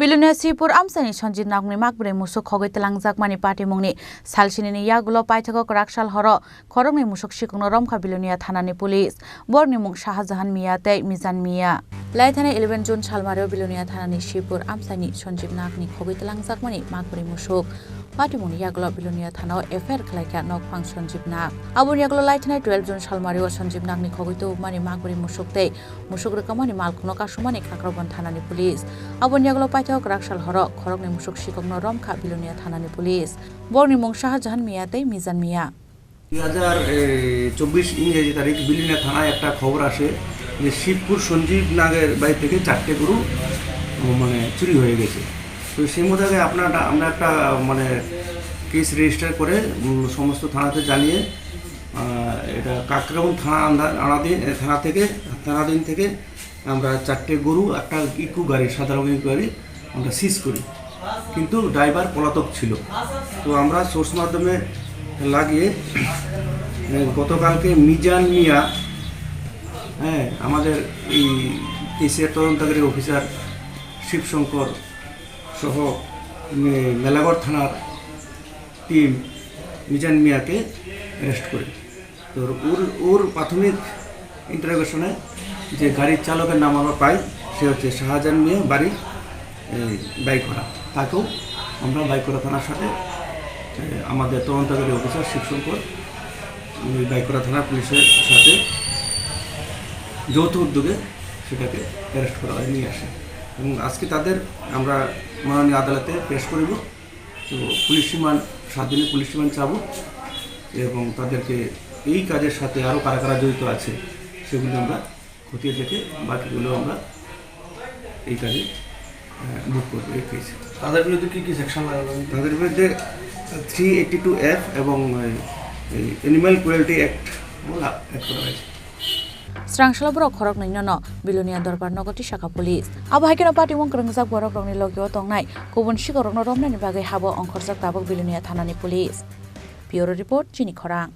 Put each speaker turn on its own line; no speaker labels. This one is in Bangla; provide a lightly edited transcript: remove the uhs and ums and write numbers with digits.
Bilunia Sipur Amsani Sonjit Nagni Makbre Musuk Khogwi Twlangjakmani Patimungni Salsni niYakulo Paithago Rakshal Horo Khoroknwi Musuk Sikokno Romkha Bilunia Thanani Police Borni Mung Shahjahan Mia Tei Mizan Mia Laithane 11 June Salmario Bilunia Thanani Sipur Amsani Sonjit Nagni Khogwi Twlangjakmani Makbre Musuk Patimungni Yakulo Bilunia Thano affair Khlaika Nok Phang Sonjit Nag Abun Yakulo Laithane 12 June Salmario Sonjit Nagni Khogwi Twlangjakmani Makbre Musuk Tei Musuk Rokamani Malkhno Kasumani Khakrobon Thanani Police Abun Yakulo Paithago Rakshal Horo Khoroknwi Musuk Sikokno Romkha Bilunia Thanani Police Borni Mung Shahjahan Mia Tei Mizan Mia
2024 ইংরেজি তারিখ বিলিনিয়া থানায় একটা খবর আসে যে শিবপুর সঞ্জীব নাগের বাড়ি থেকে 4টে গরু মানে চুরি হয়ে গেছে। তো সেই মোতাবেক আমরা একটা মানে কেস রেজিস্টার করে সমস্ত থানাতে জানিয়ে এটা কাকরাবন থানাধীন থেকে আমরা 4টে গরু একটা ইকো গাড়ি সাধারণ ইকো গাড়ি আমরা সিজ করি, কিন্তু ড্রাইভার পলাতক ছিল। তো আমরা সোর্স মাধ্যমে লাগিয়ে গতকালকে মিজান মিয়া আমাদের এই কেসের তদন্তকারী অফিসার শিবশঙ্কর সহ মেলাগড় থানার টিম মিজান মিয়াকে অ্যারেস্ট করে। তো ওর প্রাথমিক ইন্টারোগেশনে যে গাড়ির চালকের নাম আমরা পাই, সে হচ্ছে শাহজাহান মিয়া, বাড়ি বাইকড়া। তাকেও আমরা বাইকড়া থানার সাথে আমাদের তদন্তকারী অফিসার শিবশঙ্কর বাইকড়া থানা পুলিশের সাথে যৌথ উদ্যোগে সেটাকে অ্যারেস্ট করা হয়, নিয়ে আসে এবং আজকে তাদের আমরা মাননীয় আদালতে পেশ করিব। তো পুলিশ রিমান্ড 7 দিনের পুলিশ রিমান্ড চাব এবং তাদেরকে এই কাজের সাথে আরও কারা কারা জড়িত আছে সেগুলো আমরা খতিয়ে দেখে বাকিগুলো আমরা এই কাজে বুক করবো। এই কেস
তাদের বিরুদ্ধে কী কী সেকশন লাগানো?
তাদের বিরুদ্ধে 382F এবং এনিম্যাল ক্রুয়েলটি অ্যাক্ট করা হয়েছে।
Strangsalabro Khoroknwi no Bilunia Dorbar Nogoti Shaka Police Abhaikeno Patimung Khorang Boroknwi Logyo Tongnai Kubun Sikorokno Romnani Bagai Habo Onkhorjak Tabok Bilunia Thanani Police Bureau Report Chini Khorang